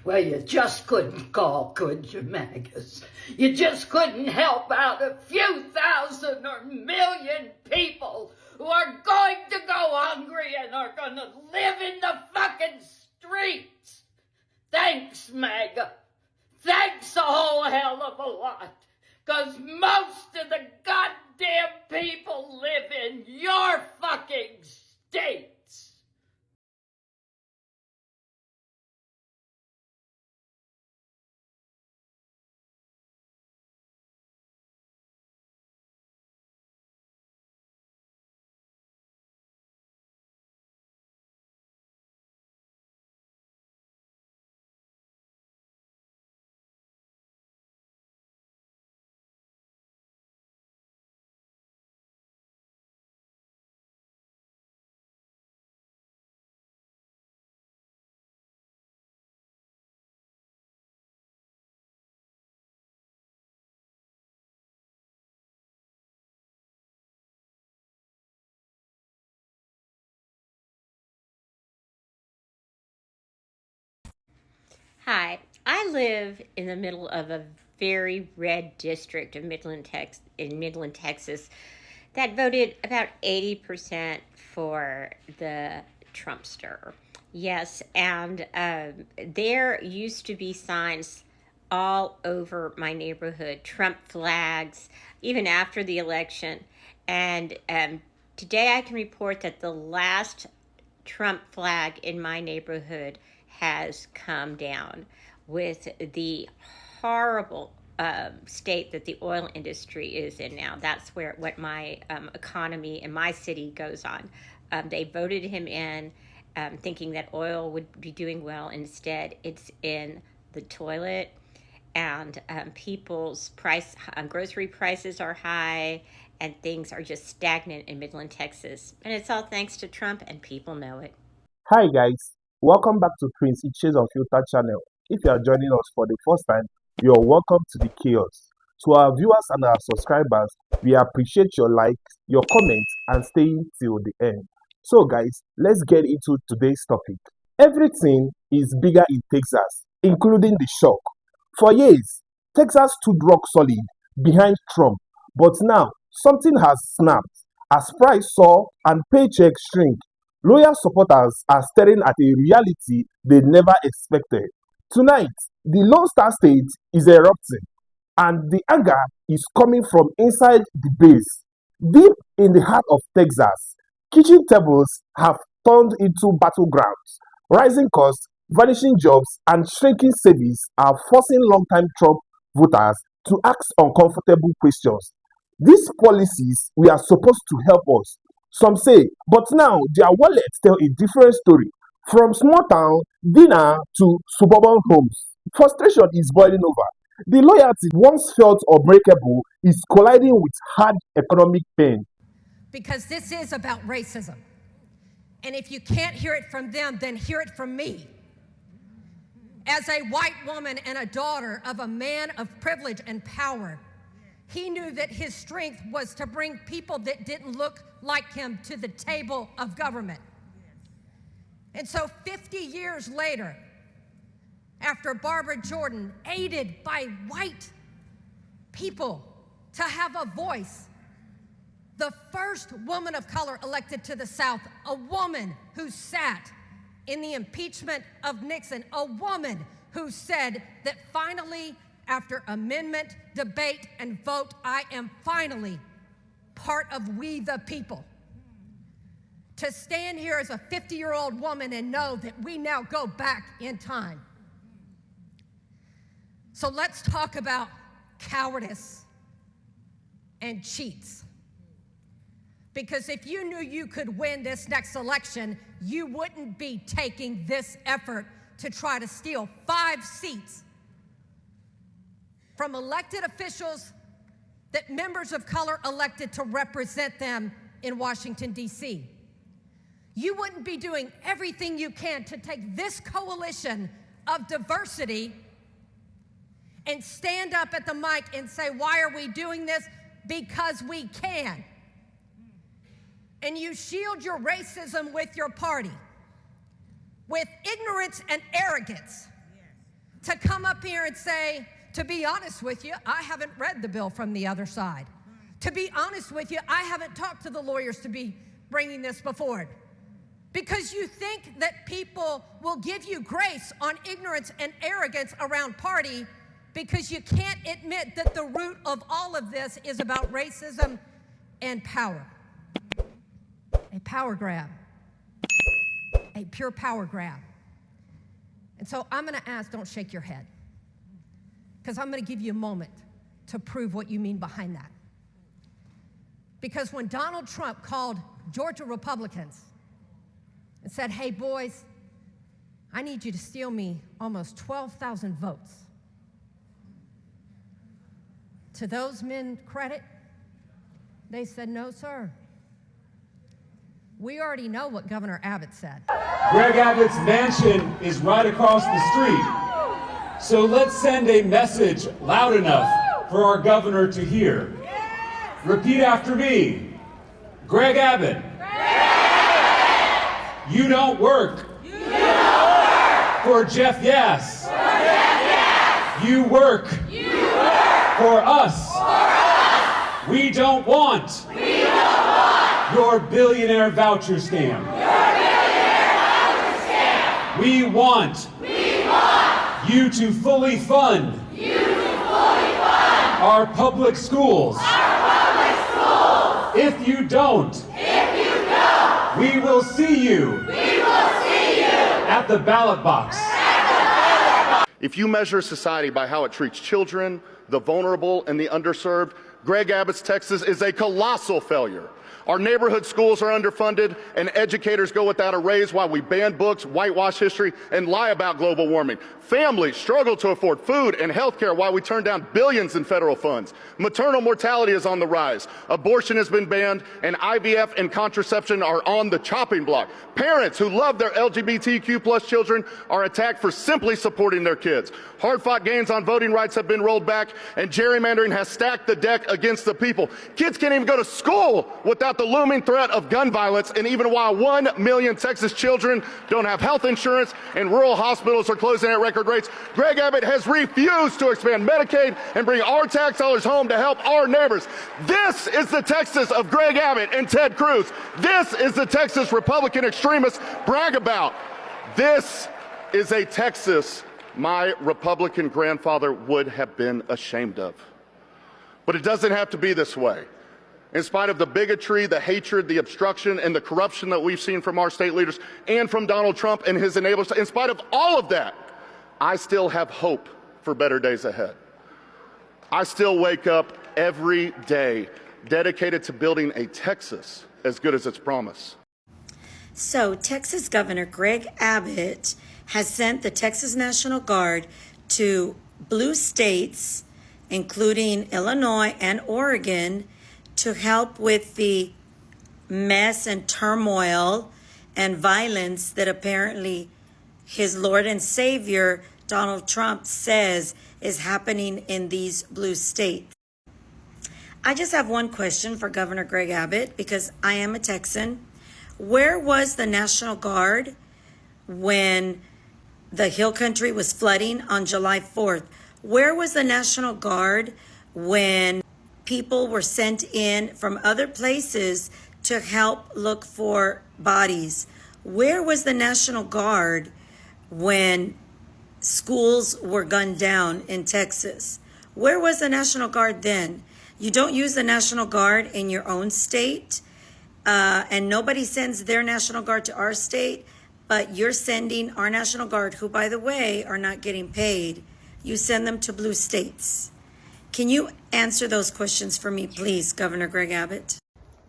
Well, you just couldn't call, could you, Magus? You just couldn't help out a few thousand or million people who are going to go hungry and are going to live in the fucking streets. Thanks, MAGA. Thanks a whole hell of a lot. Because most of the goddamn people live in your fucking states. Hi, I live in the middle of a very red district of Midland, Texas, that voted about 80% for the Trumpster. Yes, and there used to be signs all over my neighborhood, Trump flags, even after the election. And today I can report that the last Trump flag in my neighborhood has come down with the horrible state that the oil industry is in now. That's what my economy and my city goes on. They voted him in thinking that oil would be doing well. Instead, it's in the toilet, and people's grocery prices are high, and things are just stagnant in Midland, Texas. And it's all thanks to Trump, and people know it. Hi guys, welcome back to Prince Ichie's Unfiltered channel. If you are joining us for the first time, you're welcome to the chaos. To our viewers and our subscribers, we appreciate your likes, your comments, and staying till the end. So guys, let's get into today's topic. Everything is bigger in Texas, including the shock. For years, Texas stood rock solid behind Trump, but now something has snapped as price soar and paychecks shrink. Loyal supporters are staring at a reality they never expected. Tonight, the Lone Star State is erupting, and the anger is coming from inside the base. Deep in the heart of Texas, kitchen tables have turned into battlegrounds. Rising costs, vanishing jobs, and shrinking savings are forcing longtime Trump voters to ask uncomfortable questions. These policies were supposed to help us, some say, but now their wallets tell a different story. From small town dinner to suburban homes, frustration is boiling over. The loyalty once felt unbreakable is colliding with hard economic pain. Because this is about racism. And if you can't hear it from them, then hear it from me. As a white woman and a daughter of a man of privilege and power, he knew that his strength was to bring people that didn't look like him to the table of government. And so 50 years later, after Barbara Jordan, aided by white people to have a voice, the first woman of color elected to the South, a woman who sat in the impeachment of Nixon, a woman who said that finally, after amendment, debate, and vote, I am finally part of we the people. To stand here as a 50-year-old woman and know that we now go back in time. So let's talk about cowardice and cheats. Because if you knew you could win this next election, you wouldn't be taking this effort to try to steal 5 seats from elected officials that members of color elected to represent them in Washington, D.C. You wouldn't be doing everything you can to take this coalition of diversity and stand up at the mic and say, why are we doing this? Because we can. And you shield your racism with your party, with ignorance and arrogance. to come up here and say, to be honest with you, I haven't read the bill from the other side. To be honest with you, I haven't talked to the lawyers to be bringing this before it. Because you think that people will give you grace on ignorance and arrogance around party because you can't admit that the root of all of this is about racism and power. A power grab. A pure power grab. And so I'm going to ask, don't shake your head, because I'm going to give you a moment to prove what you mean behind that. Because when Donald Trump called Georgia Republicans and said, hey, boys, I need you to steal me almost 12,000 votes. To those men credit, they said, no, sir. We already know what Governor Abbott said. Greg Abbott's mansion is right across the street. So let's send a message loud enough for our governor to hear. Repeat after me. Greg Abbott. You don't work. For Jeff Yass. You work. For us. We don't want. Your billionaire voucher scam. We want you to fully fund our public schools. If you don't, we will see you at the ballot box. If you measure society by how it treats children, the vulnerable, and the underserved, Greg Abbott's Texas is a colossal failure. Our neighborhood schools are underfunded, and educators go without a raise while we ban books, whitewash history, and lie about global warming. Families struggle to afford food and health care while we turn down billions in federal funds. Maternal mortality is on the rise. Abortion has been banned, and IVF and contraception are on the chopping block. Parents who love their LGBTQ+ children are attacked for simply supporting their kids. Hard-fought gains on voting rights have been rolled back, and gerrymandering has stacked the deck against the people. Kids can't even go to school without the looming threat of gun violence, and even while 1 million Texas children don't have health insurance and rural hospitals are closing at record rates, Greg Abbott has refused to expand Medicaid and bring our tax dollars home to help our neighbors. This is the Texas of Greg Abbott and Ted Cruz. This is the Texas Republican extremists brag about. This is a Texas my Republican grandfather would have been ashamed of. But it doesn't have to be this way. In spite of the bigotry, the hatred, the obstruction, and the corruption that we've seen from our state leaders and from Donald Trump and his enablers, in spite of all of that, I still have hope for better days ahead. I still wake up every day dedicated to building a Texas as good as its promise. So, Texas Governor Greg Abbott has sent the Texas National Guard to blue states, including Illinois and Oregon, to help with the mess and turmoil and violence that apparently his Lord and Savior, Donald Trump, says is happening in these blue states. I just have one question for Governor Greg Abbott, because I am a Texan. Where was the National Guard when the Hill Country was flooding on July 4th? Where was the National Guard when people were sent in from other places to help look for bodies? Where was the National Guard when schools were gunned down in Texas? Where was the National Guard then? You don't use the National Guard in your own state, and nobody sends their National Guard to our state, but you're sending our National Guard, who, by the way, are not getting paid, you send them to blue states. Can you answer those questions for me, please, Governor Greg Abbott?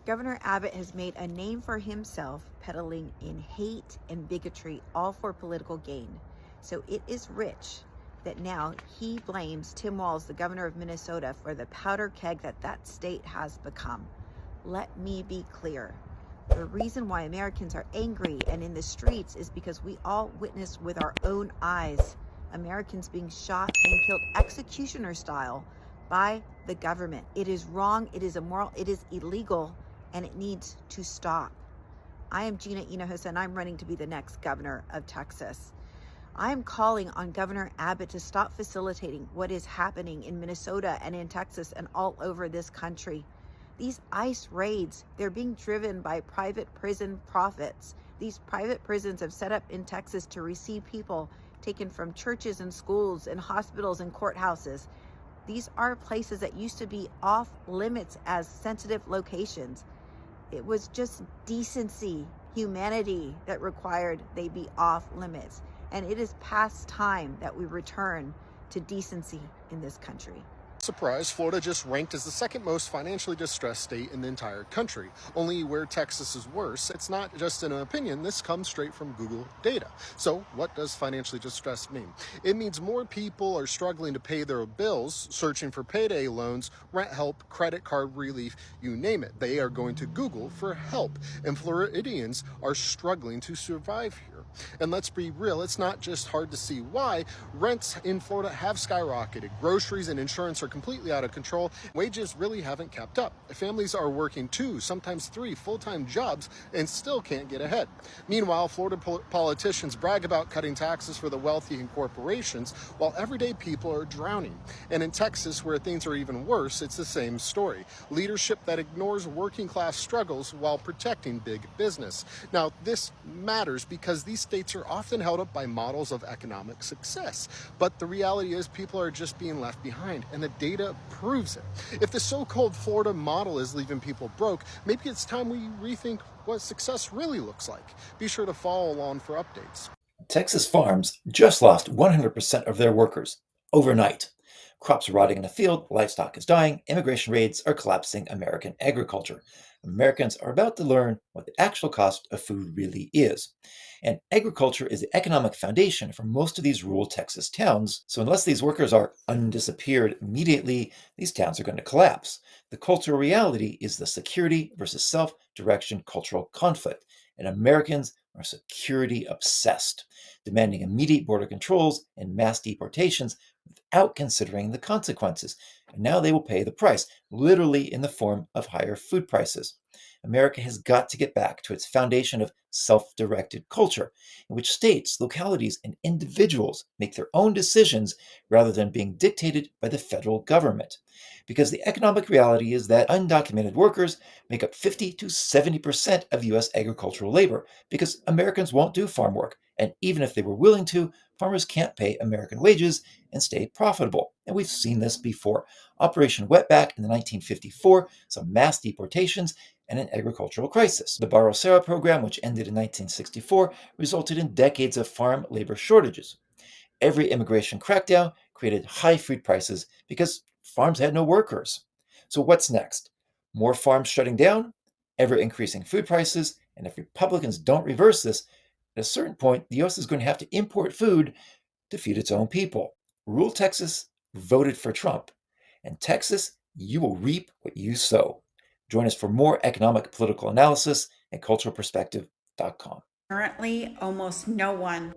Governor Abbott has made a name for himself peddling in hate and bigotry, all for political gain. So it is rich that now he blames Tim Walz, the governor of Minnesota, for the powder keg that state has become. Let me be clear. The reason why Americans are angry and in the streets is because we all witnessed with our own eyes Americans being shot and killed executioner style by the government. It is wrong, it is immoral, it is illegal, and it needs to stop. I am Gina Hinojosa, and I'm running to be the next governor of Texas. I am calling on Governor Abbott to stop facilitating what is happening in Minnesota and in Texas and all over this country. These ICE raids, they're being driven by private prison profits. These private prisons have set up in Texas to receive people taken from churches and schools and hospitals and courthouses. These are places that used to be off limits as sensitive locations. It was just decency, humanity that required they be off limits. And it is past time that we return to decency in this country. Surprise, Florida just ranked as the second most financially distressed state in the entire country. Only where Texas is worse. It's not just an opinion, this comes straight from Google data. So what does financially distressed mean? It means more people are struggling to pay their bills, searching for payday loans, rent help, credit card relief, you name it. They are going to Google for help. And Floridians are struggling to survive here. And let's be real, it's not just hard to see why. Rents in Florida have skyrocketed. Groceries and insurance are completely out of control. Wages really haven't kept up. Families are working 2, sometimes 3 full-time jobs and still can't get ahead. Meanwhile, Florida politicians brag about cutting taxes for the wealthy and corporations while everyday people are drowning. And in Texas, where things are even worse, it's the same story. Leadership that ignores working class struggles while protecting big business. Now, this matters because these states are often held up by models of economic success. But the reality is people are just being left behind, and the data proves it. If the so-called Florida model is leaving people broke, maybe it's time we rethink what success really looks like. Be sure to follow along for updates. Texas farms just lost 100% of their workers overnight. Crops are rotting in the field, livestock is dying, immigration raids are collapsing American agriculture. Americans are about to learn what the actual cost of food really is. And agriculture is the economic foundation for most of these rural Texas towns, so unless these workers are undisappeared immediately, these towns are going to collapse. The cultural reality is the security versus self-direction cultural conflict, and Americans are security obsessed, demanding immediate border controls and mass deportations without considering the consequences. And now they will pay the price, literally in the form of higher food prices. America has got to get back to its foundation of self-directed culture, in which states, localities, and individuals make their own decisions rather than being dictated by the federal government. Because the economic reality is that undocumented workers make up 50 to 70% of U.S. agricultural labor, because Americans won't do farm work, and even if they were willing to, farmers can't pay American wages and stay profitable. And we've seen this before. Operation Wetback in 1954 saw mass deportations and an agricultural crisis. The Barro Serra program, which ended in 1964, resulted in decades of farm labor shortages. Every immigration crackdown created high food prices because farms had no workers. So what's next? More farms shutting down, ever-increasing food prices, and if Republicans don't reverse this, at a certain point, the U.S. is going to have to import food to feed its own people. Rural Texas voted for Trump, and Texas, you will reap what you sow. Join us for more economic political analysis at culturalperspective.com. Currently, almost no one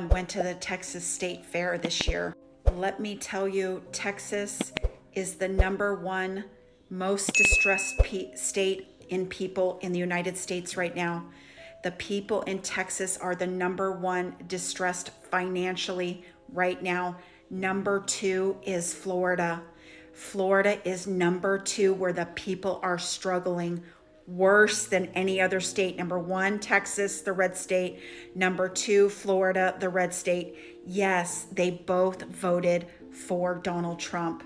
went to the Texas State Fair this year. Let me tell you, Texas is the #1 most distressed state in people in the United States right now. The people in Texas are the #1 distressed financially right now. #2 is Florida. Florida is #2 where the people are struggling worse than any other state. #1, Texas, the red state. #2, Florida, the red state. Yes, they both voted for Donald Trump.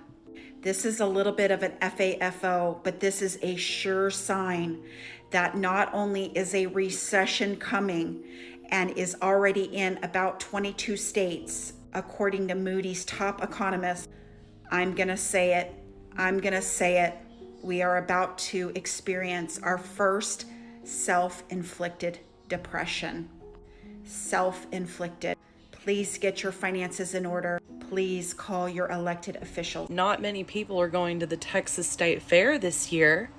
This is a little bit of an FAFO, but this is a sure sign that not only is a recession coming and is already in about 22 states, according to Moody's top economist. I'm going to say it. We are about to experience our first self-inflicted depression. Self-inflicted. Please get your finances in order. Please call your elected officials. Not many people are going to the Texas State Fair this year.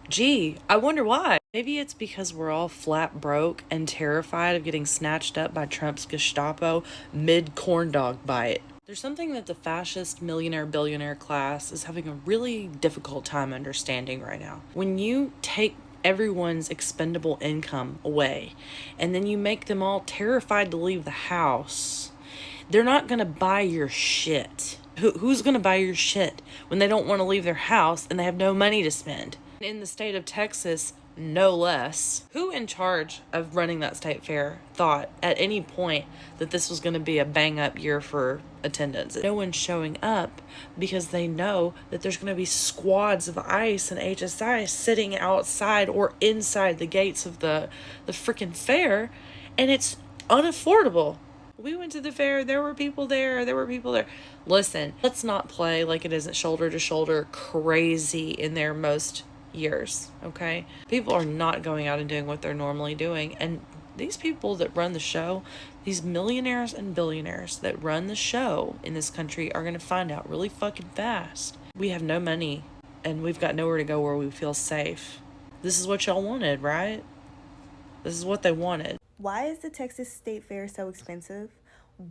Gee, I wonder why. Maybe it's because we're all flat broke and terrified of getting snatched up by Trump's Gestapo mid-corn dog bite. There's something that the fascist millionaire-billionaire class is having a really difficult time understanding right now. When you take everyone's expendable income away, and then you make them all terrified to leave the house. They're not going to buy your shit. Who's going to buy your shit when they don't want to leave their house and they have no money to spend? In the state of Texas, no less. Who in charge of running that state fair thought at any point that this was going to be a bang-up year for attendance? No one's showing up because they know that there's going to be squads of ICE and HSI sitting outside or inside the gates of the freaking fair, and it's unaffordable. We went to the fair, there were people there. Listen, let's not play like it isn't shoulder to shoulder crazy in there most years, okay? People are not going out and doing what they're normally doing. And these people that run the show, these millionaires and billionaires that run the show in this country are going to find out really fucking fast. We have no money and we've got nowhere to go where we feel safe. This is what y'all wanted, right? This is what they wanted. Why is the Texas State Fair so expensive?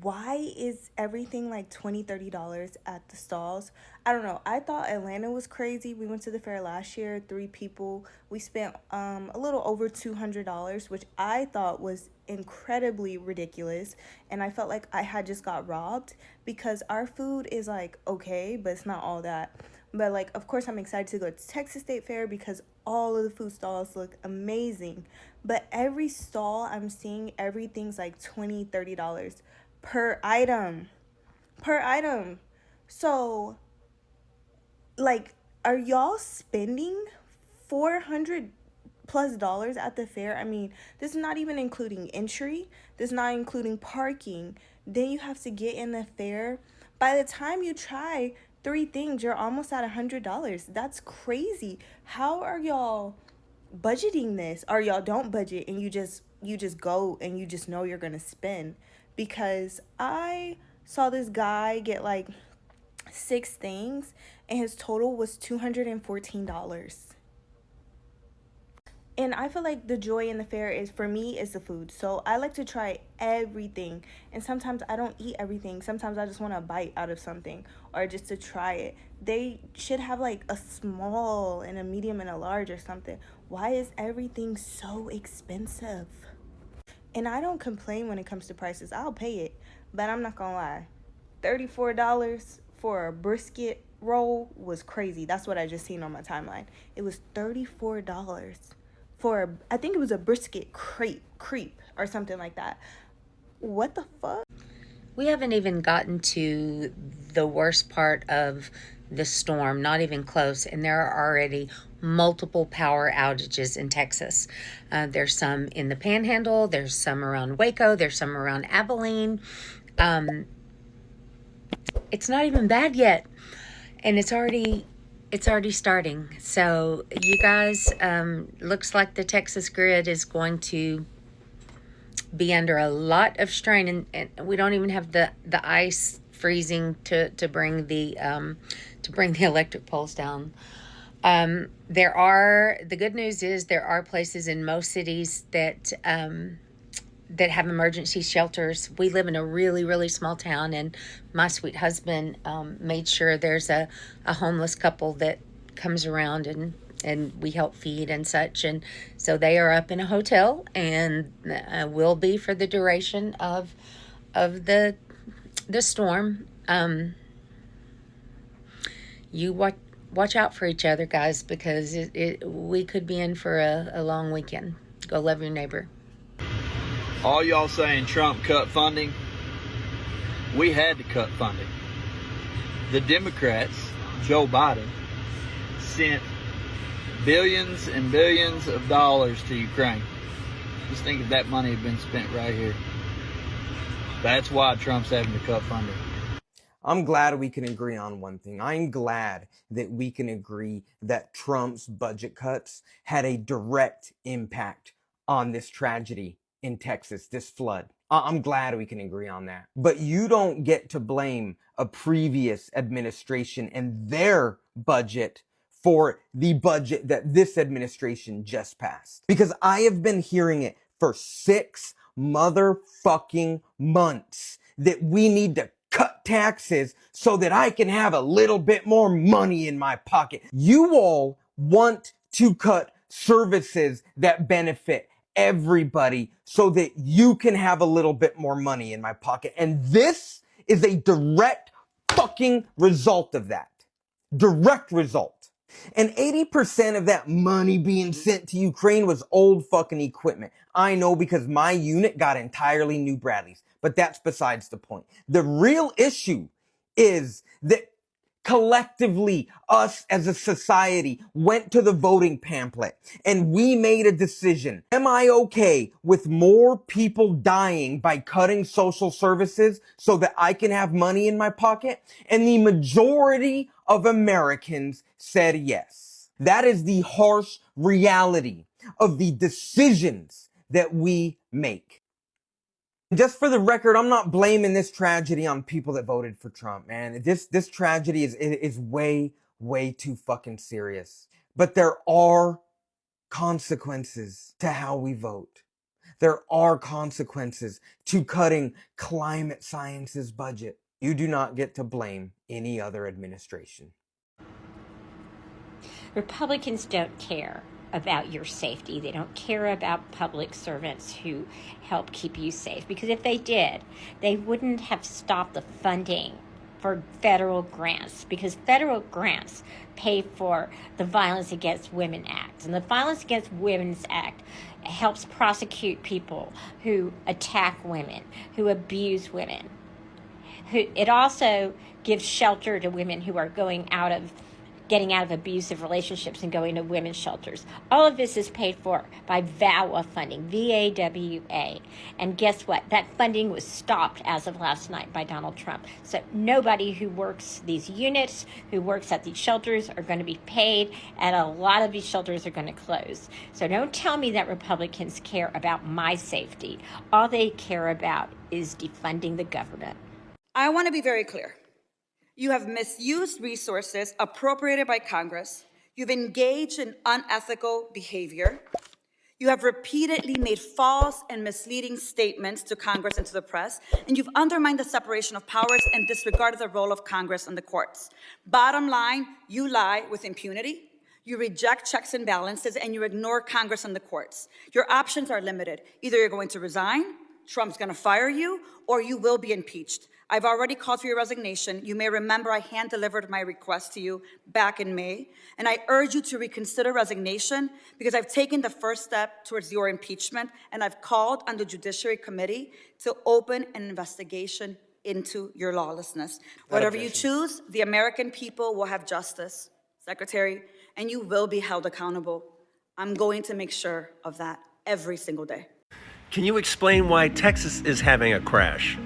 Why is everything like $20, $30 at the stalls? I don't know. I thought Atlanta was crazy. We went to the fair last year, 3 people. We spent a little over $200, which I thought was incredibly ridiculous. And I felt like I had just got robbed because our food is like okay, but it's not all that. But like, of course, I'm excited to go to Texas State Fair because all of the food stalls look amazing. But every stall I'm seeing, everything's like $20, $30 per item. So, like, are y'all spending $400+ at the fair? I mean, this is not even including entry. This is not including parking. Then you have to get in the fair. By the time you try 3 things, you're almost at $100. That's crazy. How are y'all budgeting this? Or y'all don't budget and you just go and you just know you're gonna spend? Because I saw this guy get like 6 things and his total was $214. And I feel like the joy in the fair is, for me, is the food. So I like to try everything. And sometimes I don't eat everything. Sometimes I just want a bite out of something or just to try it. They should have like a small and a medium and a large or something. Why is everything so expensive? And I don't complain when it comes to prices. I'll pay it. But I'm not gonna lie. $34 for a brisket roll was crazy. That's what I just seen on my timeline. It was $34 for, I think it was a brisket crepe or something like that. What the fuck? We haven't even gotten to the worst part of the storm, not even close, and there are already multiple power outages in Texas. There's some in the Panhandle, there's some around Waco, there's some around Abilene. It's not even bad yet, and it's already starting. So you guys, looks like the Texas grid is going to be under a lot of strain, and we don't even have the ice freezing to bring the electric poles down. The good news is there are places in most cities that have emergency shelters. We live in a really, really small town, and my sweet husband made sure there's a homeless couple that comes around and we help feed and such. And so they are up in a hotel and will be for the duration of the storm. You watch out for each other, guys, because we could be in for a long weekend. Go love your neighbor. All y'all saying Trump cut funding, we had to cut funding. The Democrats, Joe Biden, sent billions and billions of dollars to Ukraine. Just think if that money had been spent right here. That's why Trump's having to cut funding. I'm glad we can agree on one thing. I'm glad that we can agree that Trump's budget cuts had a direct impact on this tragedy in Texas, this flood. I'm glad we can agree on that. But you don't get to blame a previous administration and their budget for the budget that this administration just passed. Because I have been hearing it for 6 motherfucking months that we need to cut taxes so that I can have a little bit more money in my pocket. You all want to cut services that benefit everybody so that you can have a little bit more money in my pocket. And this is a direct fucking result of that. Direct result. And 80% of that money being sent to Ukraine was old fucking equipment. I know, because my unit got entirely new Bradleys, but that's besides the point. The real issue is that collectively, us as a society went to the voting pamphlet and we made a decision. Am I okay with more people dying by cutting social services so that I can have money in my pocket? And the majority of Americans said yes. That is the harsh reality of the decisions that we make. Just for the record, I'm not blaming this tragedy on people that voted for Trump, man. This tragedy is way, way too fucking serious. But there are consequences to how we vote. There are consequences to cutting climate science's budget. You do not get to blame any other administration. Republicans don't care about your safety. They don't care about public servants who help keep you safe. Because if they did, they wouldn't have stopped the funding for federal grants, because federal grants pay for the Violence Against Women Act. And the Violence Against Women's Act helps prosecute people who attack women, who abuse women. It also gives shelter to women who are getting out of abusive relationships and going to women's shelters. All of this is paid for by VAWA funding, VAWA. And guess what? That funding was stopped as of last night by Donald Trump. So nobody who works these units, who works at these shelters, are going to be paid, and a lot of these shelters are going to close. So don't tell me that Republicans care about my safety. All they care about is defunding the government. I want to be very clear. You have misused resources appropriated by Congress. You've engaged in unethical behavior. You have repeatedly made false and misleading statements to Congress and to the press, and you've undermined the separation of powers and disregarded the role of Congress and the courts. Bottom line, you lie with impunity. You reject checks and balances, and you ignore Congress and the courts. Your options are limited. Either you're going to resign, Trump's going to fire you, or you will be impeached. I've already called for your resignation. You may remember I hand-delivered my request to you back in May, and I urge you to reconsider resignation because I've taken the first step towards your impeachment, and I've called on the Judiciary Committee to open an investigation into your lawlessness. Whatever you choose, the American people will have justice, Secretary, and you will be held accountable. I'm going to make sure of that every single day. Can you explain why Texas is having a crash?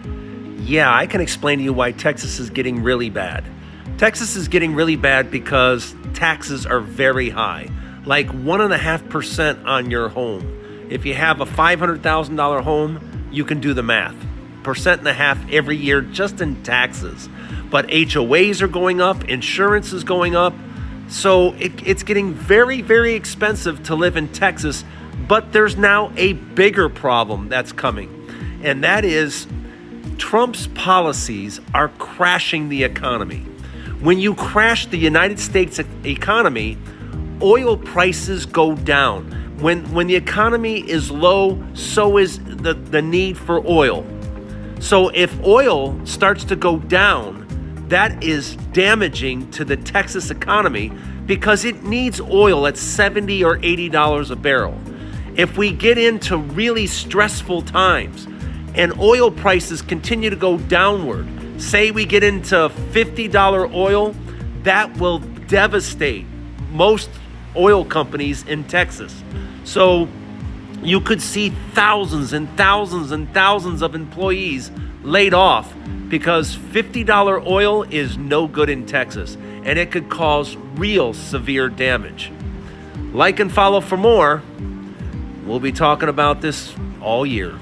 Yeah, I can explain to you why Texas is getting really bad. Texas is getting really bad because taxes are very high, like 1.5% on your home. If you have a $500,000 home, you can do the math. 1.5% every year just in taxes. But HOAs are going up, insurance is going up. So it's getting very, very expensive to live in Texas. But there's now a bigger problem that's coming, and that is Trump's policies are crashing the economy. When you crash the United States economy, oil prices go down. When the economy is low, so is the need for oil. So if oil starts to go down, that is damaging to the Texas economy because it needs oil at $70 or $80 a barrel. If we get into really stressful times and oil prices continue to go downward, say we get into $50 oil, that will devastate most oil companies in Texas. So you could see thousands and thousands and thousands of employees laid off because $50 oil is no good in Texas, and it could cause real severe damage. Like and follow for more. We'll be talking about this all year.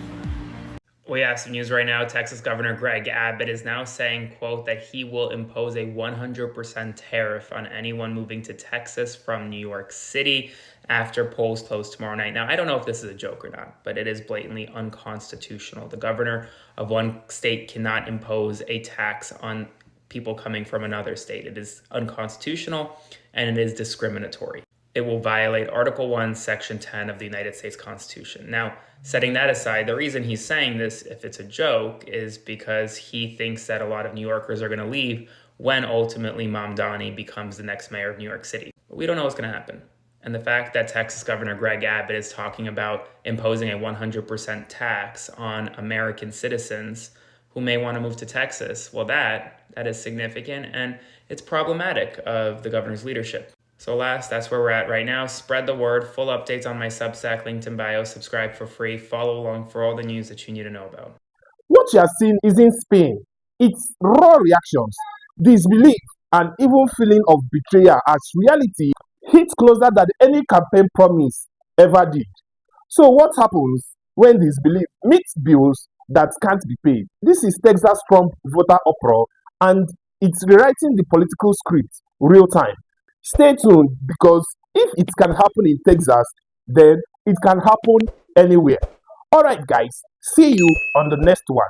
We have some news right now. Texas Governor Greg Abbott is now saying, quote, that he will impose a 100% tariff on anyone moving to Texas from New York City after polls close tomorrow night. Now, I don't know if this is a joke or not, but it is blatantly unconstitutional. The governor of one state cannot impose a tax on people coming from another state. It is unconstitutional and it is discriminatory. it will violate Article 1, Section 10 of the United States Constitution. Now, setting that aside, the reason he's saying this, if it's a joke, is because he thinks that a lot of New Yorkers are going to leave when ultimately Mamdani becomes the next mayor of New York City. But we don't know what's going to happen. And the fact that Texas Governor Greg Abbott is talking about imposing a 100% tax on American citizens who may want to move to Texas, well, that is significant, and it's problematic of the governor's leadership. So that's where we're at right now. Spread the word. Full updates on my Substack, linked in bio. Subscribe for free. Follow along for all the news that you need to know about. What you are seeing is in Spain. It's raw reactions, disbelief, and even feeling of betrayal as reality hits closer than any campaign promise ever did. So what happens when disbelief meets bills that can't be paid? This is Texas Trump voter uproar, and it's rewriting the political script real time. Stay tuned, because if it can happen in Texas, then it can happen anywhere. Alright guys, see you on the next one.